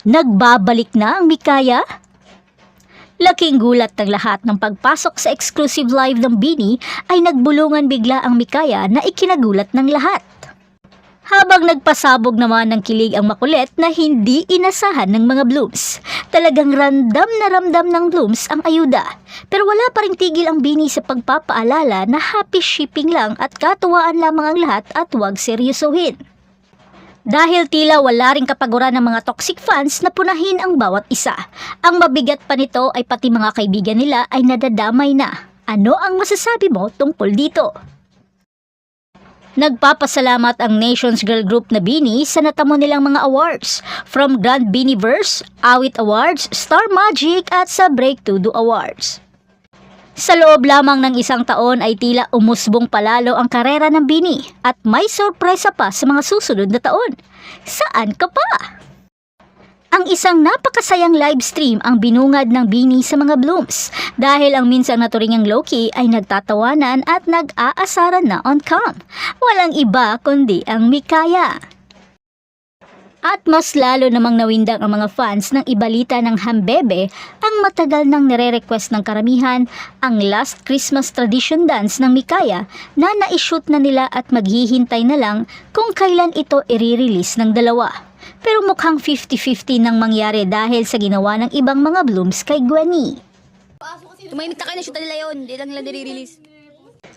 Nagbabalik na ang Mikaya? Laking gulat ng lahat ng pagpasok sa exclusive live ng BINI ay nagbulungan bigla ang Mikaya na ikinagulat ng lahat. Habang nagpasabog naman ng kilig ang makulit na hindi inasahan ng mga Blooms. Talagang ramdam ng Blooms ang ayuda. Pero wala pa ring tigil ang BINI sa pagpapaalala na happy shipping lang at katuwaan lamang ang lahat at huwag seryosohin. Dahil tila wala ring kapaguran ng mga toxic fans na punahin ang bawat isa. Ang mabigat pa nito ay pati mga kaibigan nila ay nadadamay na. Ano ang masasabi mo tungkol dito? Nagpapasalamat ang Nations Girl Group na BINI sa natamo nilang mga awards. From Grand BINIverse, Awit Awards, Star Magic at sa Break to Do Awards. Sa loob lamang ng isang taon ay tila umusbong palalo ang karera ng BINI at may sorpresa pa sa mga susunod na taon. Saan ka pa? Ang isang napakasayang livestream ang binungad ng BINI sa mga Blooms dahil ang minsan naturingang Loki ay nagtatawanan at nag-aasaran na on cam. Walang iba kundi ang Mikaya. At mas lalo namang nawindang ang mga fans ng ibalita ng Hambebe ang matagal nang nire-request ng karamihan ang Last Christmas Tradition Dance ng Mikaya na na-shoot na nila at maghihintay na lang kung kailan ito i-release ng dalawa. Pero mukhang 50-50 nang mangyari dahil sa ginawa ng ibang mga Blooms kay Gwenny. Tumahimik na kayo na shoot nila yun, hindi lang nila nire-release.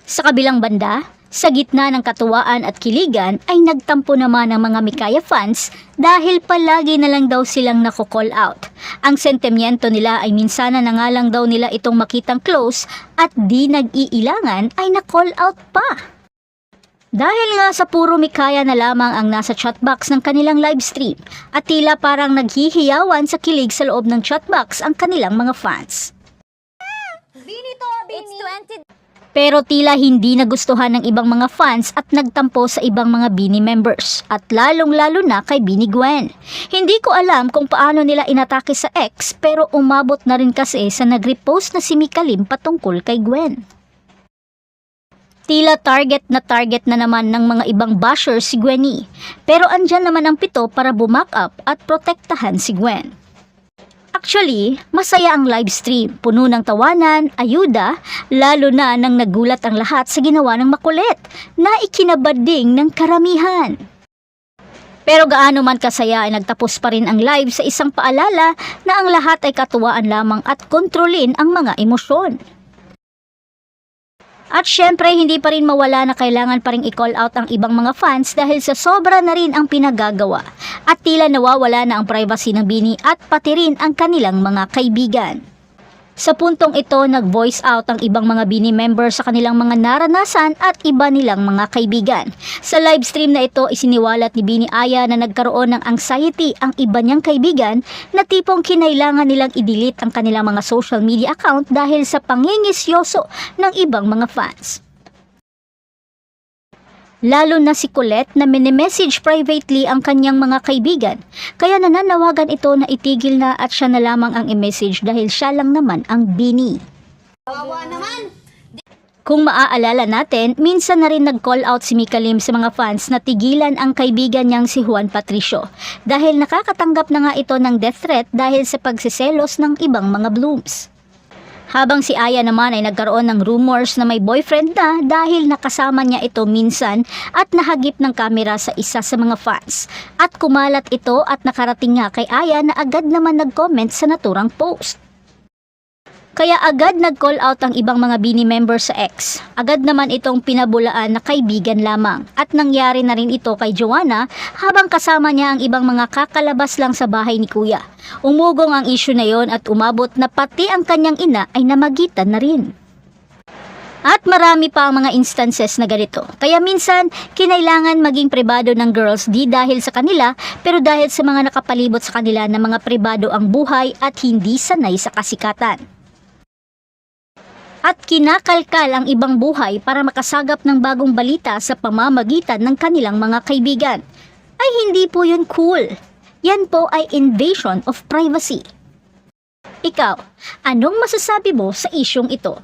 Sa kabilang banda, sa gitna ng katuwaan at kiligan ay nagtampo naman ang mga Mikaya fans dahil palagi na lang daw silang nako-call out. Ang sentimiento nila ay minsanan na nga lang daw nila itong makitang close at di nag-iilangan ay na-call out pa. Dahil nga sa puro Mikaya na lamang ang nasa chatbox ng kanilang livestream at tila parang naghihiyawan sa kilig sa loob ng chatbox ang kanilang mga fans. BINI to, BINI! It's 20... Pero tila hindi nagustuhan ng ibang mga fans at nagtampo sa ibang mga BINI members at lalong-lalo na kay BINI Gwen. Hindi ko alam kung paano nila inatake sa ex pero umabot na rin kasi sa nag-repost na si Mika Lim patungkol kay Gwen. Tila target na naman ng mga ibang bashers si Gwenny pero andyan naman ang 7 para bumak up at protektahan si Gwen. Actually, masaya ang livestream, puno ng tawanan, ayuda, lalo na nang nagulat ang lahat sa ginawa ng makulit na ikinabad ding ng karamihan. Pero gaano man kasaya ay nagtapos pa rin ang live sa isang paalala na ang lahat ay katuwaan lamang at kontrolin ang mga emosyon. At syempre hindi pa rin mawala na kailangan pa rin i-call out ang ibang mga fans dahil sa sobra na rin ang pinagagawa at tila nawawala na ang privacy ng BINI at pati rin ang kanilang mga kaibigan. Sa puntong ito, nag-voice out ang ibang mga BINI members sa kanilang mga naranasan at iba nilang mga kaibigan. Sa livestream na ito, isiniwalat ni BINI Aya na nagkaroon ng anxiety ang iba niyang kaibigan na tipong kinailangan nilang i-delete ang kanilang mga social media account dahil sa pangingisyoso ng ibang mga fans. Lalo na si Colette na mini-message privately ang kanyang mga kaibigan. Kaya nananawagan ito na itigil na at siya na lamang ang i-message dahil siya lang naman ang BINI. Wawa naman! Kung maaalala natin, minsan na rin nag-call out si Mika Lim sa mga fans na tigilan ang kaibigan niyang si Juan Patricio dahil nakakatanggap na nga ito ng death threat dahil sa pagsiselos ng ibang mga Blooms. Habang si Aya naman ay nagkaroon ng rumors na may boyfriend na dahil nakasama niya ito minsan at nahagip ng kamera sa isa sa mga fans. At kumalat ito at nakarating nga kay Aya na agad naman nag-comment sa naturang post. Kaya agad nag-call out ang ibang mga BINI members sa ex. Agad naman itong pinabulaan na kaibigan lamang. At nangyari na rin ito kay Joanna habang kasama niya ang ibang mga kakalabas lang sa bahay ni Kuya. Umugong ang issue na yon at umabot na pati ang kanyang ina ay namagitan na rin. At marami pa ang mga instances na ganito. Kaya minsan, kinailangan maging pribado ng girls di dahil sa kanila, pero dahil sa mga nakapalibot sa kanila na mga pribado ang buhay at hindi sanay sa kasikatan. At kinakalkal ang ibang buhay para makasagap ng bagong balita sa pamamagitan ng kanilang mga kaibigan. Ay hindi po yun cool. Yan po ay invasion of privacy. Ikaw, anong masasabi mo sa isyong ito?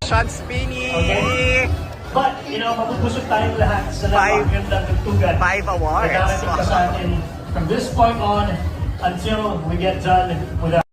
Shot spinning! Okay. But, mabubusog tayong lahat sa napakagandang tugtugan. 5 awards. Na darating pa sa atin from this point on until we get done with our